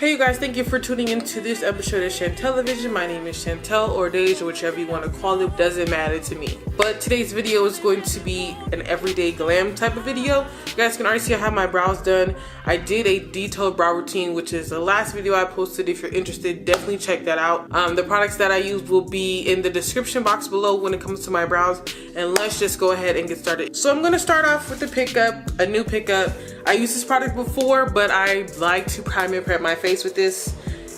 Hey you guys, thank you for tuning into this episode of Chantelevision. My name is Chantelle or Deja, whichever you want to call it, doesn't matter to me. But today's video is going to be an everyday glam type of video. You guys can already see I have my brows done. I did a detailed brow routine, which is the last video I posted. If you're interested, definitely check that out. The products that I used will be in the description box below when it comes to my brows. And let's just go ahead and get started. So I'm going to start off with the pickup, a new pickup. I used this product before, but I like to prime and prep my face with this,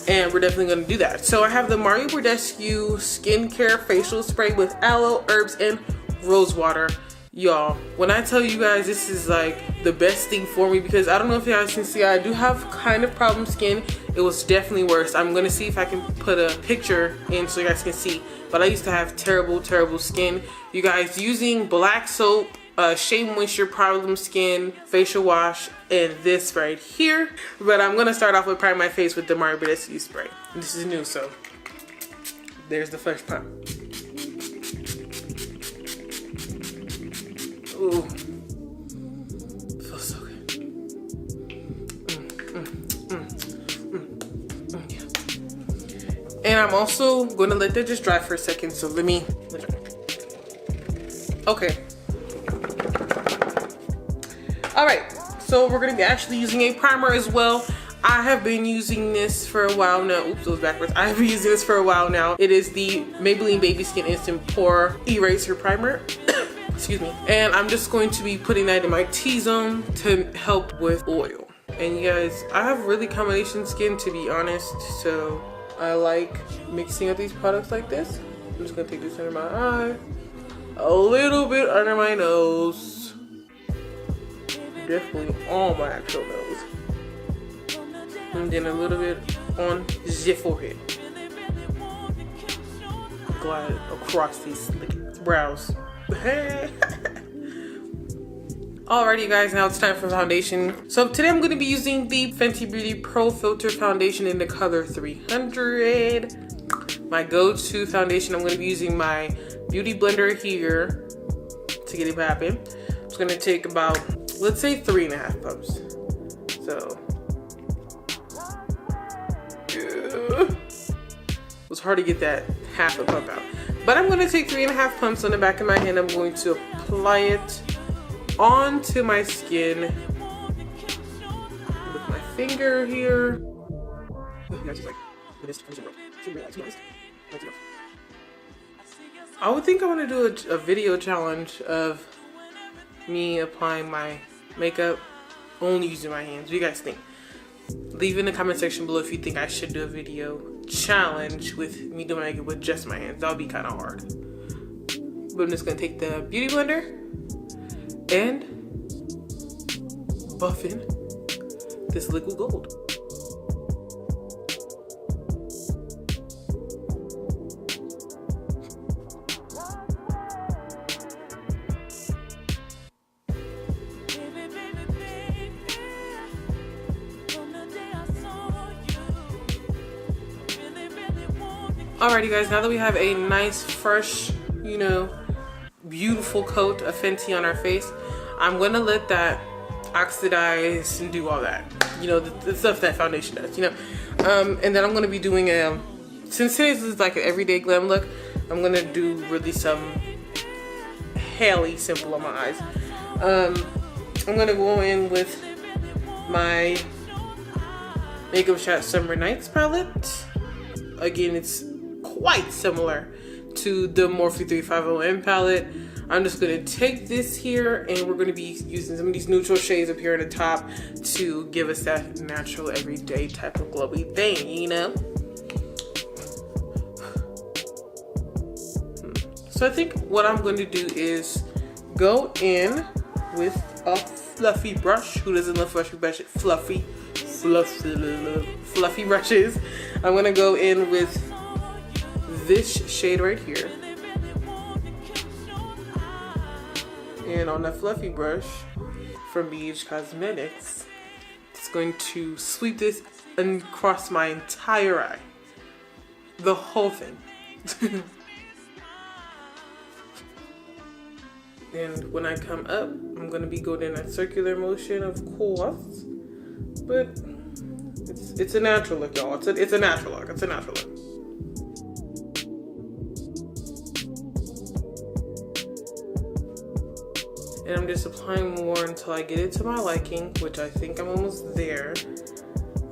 and we're definitely going to do that. So I have the Mario Badescu skincare facial spray with aloe, herbs, and rose water. Y'all, when I tell you guys this is like the best thing for me, because I don't know if you guys can see, I do have kind of problem skin. It was definitely worse. I'm gonna see if I can put a picture in so you guys can see, but I used to have terrible skin. You guys, using black soap, Shea Moisture Problem Skin facial wash, and this right here. But I'm gonna start off with priming my face with the Mario Badescu spray. This is new, so there's the first prime. Ooh, feels so good. Yeah. And I'm also gonna let that just dry for a second. So let me. Okay. All right. So we're gonna be actually using a primer as well. I have been using this for a while now. Oops, it was backwards. I have been using this for a while now. It is the Maybelline Baby Skin Instant Pore Eraser Primer. Excuse me. And I'm just going to be putting that in my T-zone to help with oil. And you guys, I have really combination skin, to be honest, so I like mixing up these products like this. I'm just gonna take this under my eye, a little bit under my nose, definitely on my actual nose, and then a little bit on the forehead. Glide across these brows. Alrighty guys, now it's time for foundation. So today I'm going to be using the Fenty Beauty Pro Filter Foundation in the color 300. My go-to foundation. I'm going to be using my beauty blender here to get it popping. I'm just going to take about, let's say 3.5 pumps. So it was hard to get that half a pump out. But I'm going to take 3.5 pumps on the back of my hand. I'm going to apply it onto my skin with my finger here. I would think I want to do a video challenge of me applying my makeup only using my hands. What do you guys think? Leave in the comment section below if you think I should do a video challenge with me doing makeup with just my hands. That would be kind of hard. But I'm just going to take the beauty blender and buff in this liquid gold. Alrighty guys, now that we have a nice, fresh, you know, beautiful coat of Fenty on our face, I'm gonna let that oxidize and do all that, you know, the stuff that foundation does, you know. And then I'm gonna be doing since today's is like an everyday glam look, I'm gonna do really some hella simple on my eyes. I'm gonna go in with my Makeup Shop Summer Nights palette. Again, it's quite similar to the Morphe 350M palette. I'm just gonna take this here and we're gonna be using some of these neutral shades up here at the top to give us that natural everyday type of glowy thing, you know? So I think what I'm going to do is go in with a fluffy brush. Who doesn't love fluffy brushes? Fluffy brushes. I'm gonna go in with this shade right here, and on the fluffy brush from Beach Cosmetics, it's going to sweep this across my entire eye, the whole thing. And when I come up, I'm going to be going in a circular motion, of course, but It's a natural look, y'all. It's a natural look. It's a natural look. And I'm just applying more until I get it to my liking, which I think I'm almost there.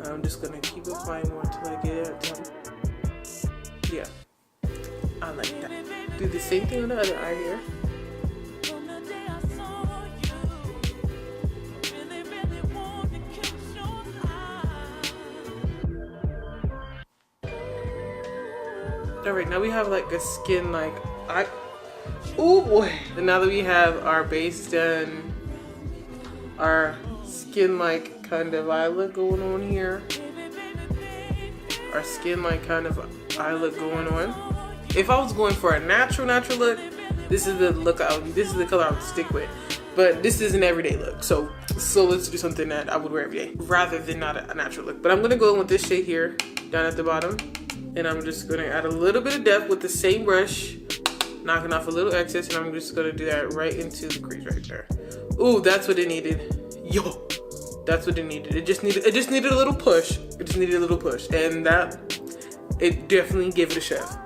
I'm just gonna keep applying more until I get it. Yeah, I like that. Do the same thing on the other eye here. All right, now we have like a skin like eye. Oh boy. And now that we have our base done, our skin like kind of eye look going on here. Our skin like kind of eye look going on. If I was going for a natural look, this is the look this is the color I would stick with. But this is an everyday look. So let's do something that I would wear every day rather than not a natural look. But I'm gonna go in with this shade here down at the bottom. And I'm just gonna add a little bit of depth with the same brush, knocking off a little excess, and I'm just gonna do that right into the crease right there. Ooh, that's what it needed. Yo, that's what it needed. It just needed a little push. It just needed a little push, and it definitely gave it a shove.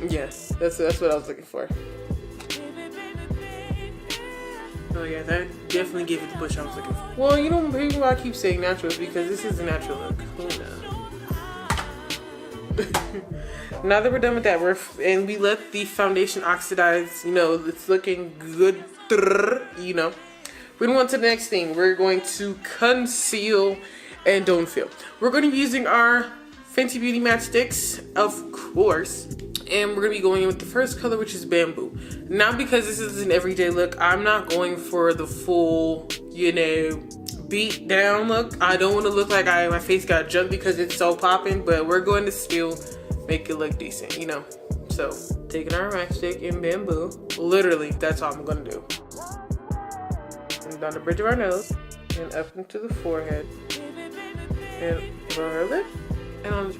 Yes, that's what I was looking for. Oh yeah, that definitely gave it the push I was looking for. Well, you know, maybe why I keep saying natural is because this is a natural look. Who knows? Now that we're done with that, and we let the foundation oxidize, you know, it's looking good, you know. We're going to go on to the next thing. We're going to conceal and don't fill. We're going to be using our Fenty Beauty matchsticks, of course, and we're going to be going in with the first color, which is Bamboo. Now, because this is an everyday look, I'm not going for the full, you know, beat down look. I don't want to look like my face got jumped because it's so popping, but we're going to still make it look decent, you know. So taking our matchstick in Bamboo, literally that's all I'm gonna do. And down the bridge of our nose and up into the forehead and around our lip. And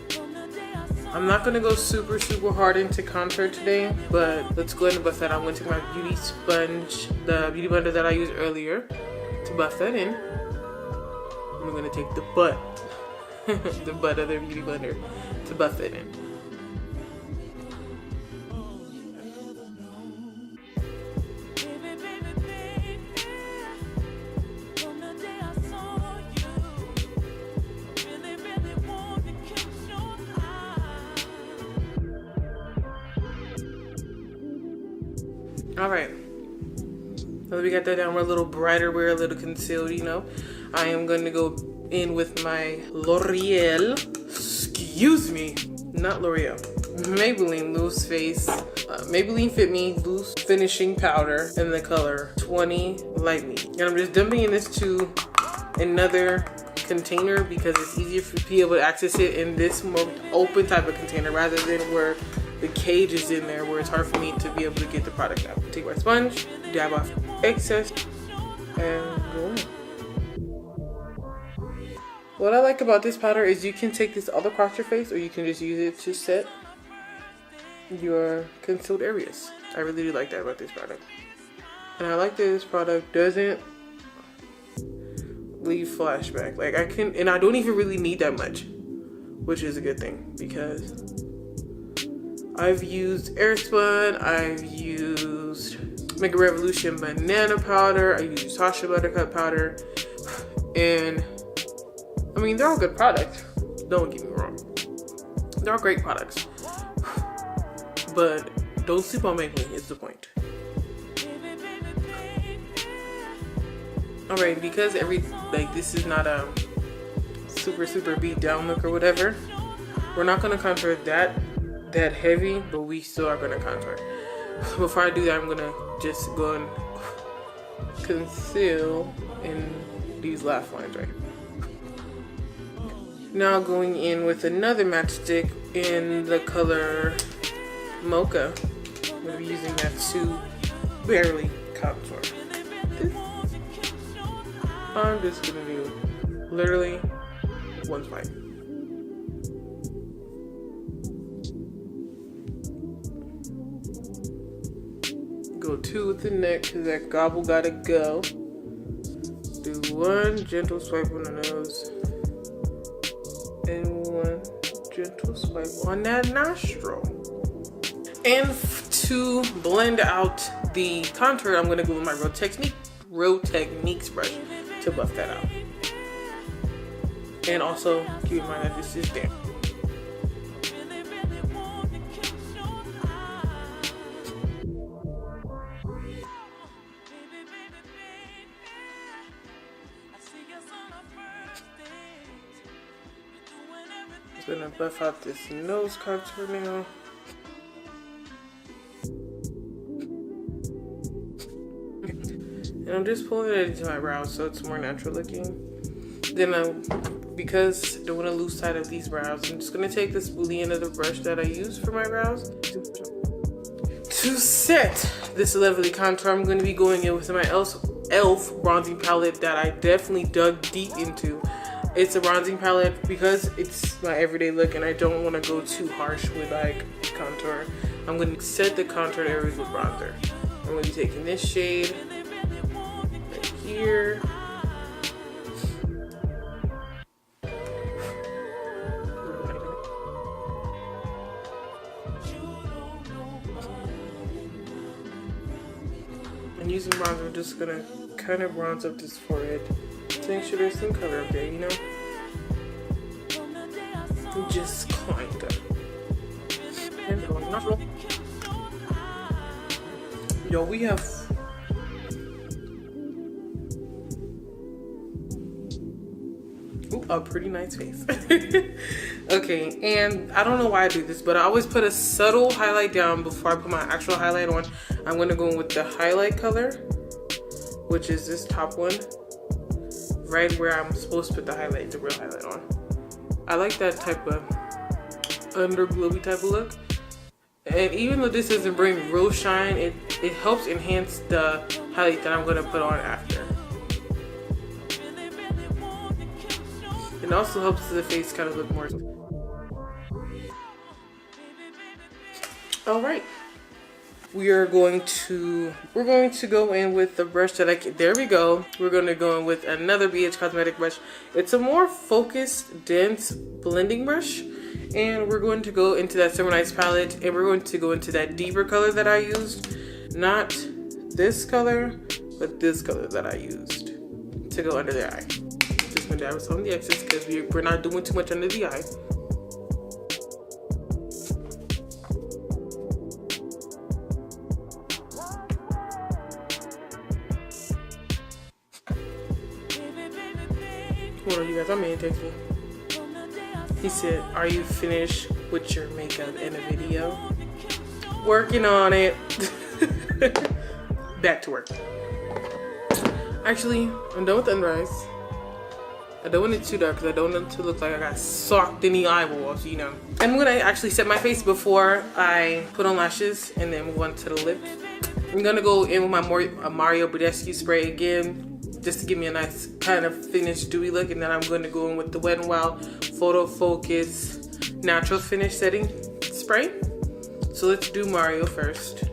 I'm not gonna go super hard into contour today, but let's go ahead and buff that. I'm gonna take my beauty sponge, the beauty blender that I used earlier, to buff that in. I'm gonna take the butt, the butt of the beauty blender to buff it in. All right, now that we got that down, we're a little brighter, we're a little concealed, you know. I am going to go in with my L'Oreal, excuse me, not L'Oreal, Maybelline Loose Face, Maybelline Fit Me Loose Finishing Powder in the color 20 Light Me. And I'm just dumping in this to another container because it's easier for people to access it in this more open type of container rather than where the cage is in there where it's hard for me to be able to get the product out. Take my sponge, dab off excess, and go in. What I like about this powder is you can take this all across your face or you can just use it to set your concealed areas. I really do like that about this product. And I like that this product doesn't leave flashback. Like I don't even really need that much, which is a good thing because I've used Airspun, I've used Mega Revolution banana powder, I used Sasha Buttercup powder, and I mean, they're all good products. Don't get me wrong. They're all great products. But don't sleep on Maybelline is the point. Alright, because this is not a super beat down look or whatever, we're not gonna contour that heavy, but we still are gonna contour. Before I do that, I'm gonna just go and conceal in these last lines right here. Now going in with another matchstick in the color Mocha. I'm gonna be using that to barely contour. I'm just gonna do literally one swipe. Go two with the neck because that gobble gotta go. Do one gentle swipe on the nose. gentle swipe on that nostril. And to blend out the contour, I'm gonna go with my Real Techniques brush to buff that out. And also keep in mind that this is damp. I'm gonna buff out this nose contour now. And I'm just pulling it into my brows so it's more natural looking. Then because I don't want to lose sight of these brows, I'm just gonna take this spoolie end of the brush that I use for my brows. To set this lovely contour, I'm gonna be going in with my e.l.f. bronzing palette that I definitely dug deep into. It's a bronzing palette because it's my everyday look and I don't want to go too harsh with like contour. I'm going to set the contour areas with bronzer. I'm going to be taking this shade right here. And using bronzer, I'm just going to kind of bronze up this forehead. Make sure there's some color up there, you know? Just kinda. And go nostril. Yo, we have a pretty nice face. Okay, and I don't know why I do this, but I always put a subtle highlight down before I put my actual highlight on. I'm gonna go in with the highlight color, which is this top one. Right where I'm supposed to put the highlight, the real highlight on. I like that type of underglowy type of look. And even though this doesn't bring real shine, it helps enhance the highlight that I'm gonna put on after. It also helps the face kind of look more. All right. We're going to go in with the brush that there we go. We're going to go in with another BH Cosmetic brush. It's a more focused, dense blending brush. And we're going to go into that Summer Nights palette. And we're going to go into that deeper color that I used. Not this color, but this color that I used to go under the eye. Just going to dab some of the excess because we're not doing too much under the eye. Hold on, you guys, I'm in text me. He said, "Are you finished with your makeup in a video?" Working on it. Back to work. Actually, I'm done with the under eyes. I don't want it too dark because I don't want it to look like I got socked in the eyeballs, you know. I'm gonna actually set my face before I put on lashes and then move on to the lips. I'm gonna go in with my Mario Badescu spray again, just to give me a nice kind of finished dewy look, and then I'm going to go in with the Wet n Wild Photo Focus Natural Finish Setting Spray. So let's do Mario first.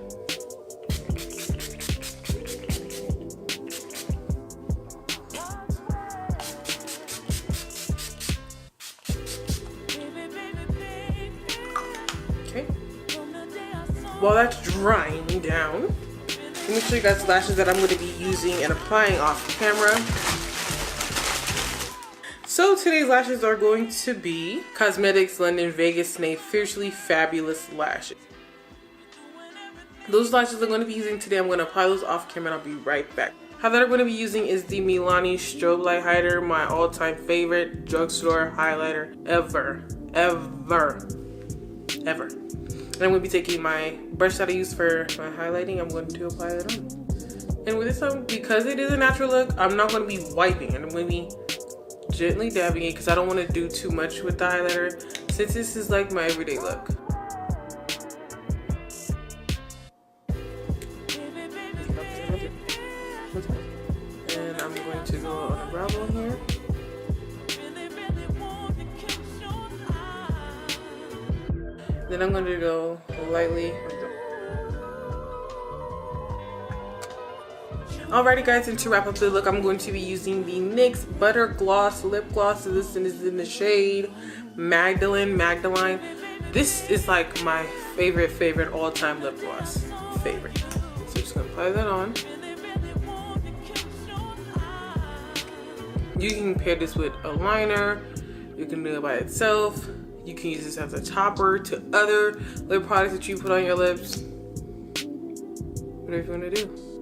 Okay. While that's drying down, let me show you guys the lashes that I'm going to be using and applying off camera. So today's lashes are going to be Cosmetics London Vegas Snape Fiercely Fabulous Lashes. Those lashes I'm going to be using today, I'm going to apply those off camera and I'll be right back. How that I'm going to be using is the Milani Strobe Light Hider, my all-time favorite drugstore highlighter ever. And I'm going to be taking my brush that I use for my highlighting. I'm going to apply that on. And with this one, because it is a natural look, I'm not going to be wiping it. I'm going to be gently dabbing it because I don't want to do too much with the highlighter since this is like my everyday look. And I'm going to go on a brow bone here. Then I'm going to go lightly. Alrighty guys, and to wrap up the look, I'm going to be using the NYX Butter Gloss Lip Gloss. So this is in the shade Magdalene. This is like my favorite all-time lip gloss. Favorite. So I'm just gonna apply that on. You can pair this with a liner. You can do it by itself. You can use this as a topper to other lip products that you put on your lips. Whatever you want to do.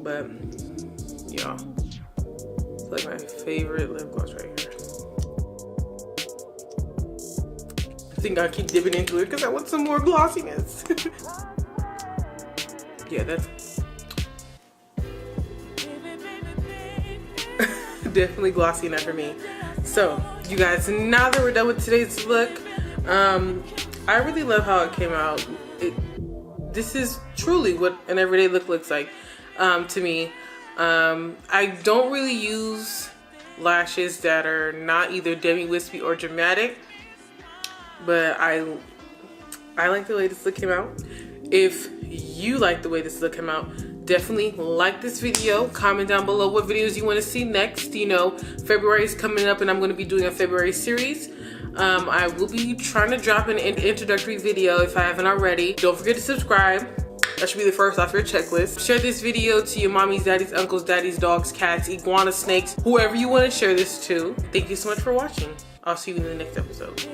But y'all, it's like my favorite lip gloss right here. I think I'll keep dipping into it because I want some more glossiness. Yeah, that's definitely glossy enough for me. So you guys, now that we're done with today's look, I really love how it came out. This is truly what an everyday look looks like to me. I don't really use lashes that are not either demi-wispy or dramatic, but I like the way this look came out. If you like the way this look came out, definitely like this video. Comment down below what videos you want to see next. You know, February is coming up and I'm going to be doing a February series. I will be trying to drop an introductory video if I haven't already. Don't forget to subscribe. That should be the first off your checklist. Share this video to your mommies, daddies, uncles, daddies, dogs, cats, iguana, snakes, whoever you want to share this to. Thank you so much for watching. I'll see you in the next episode.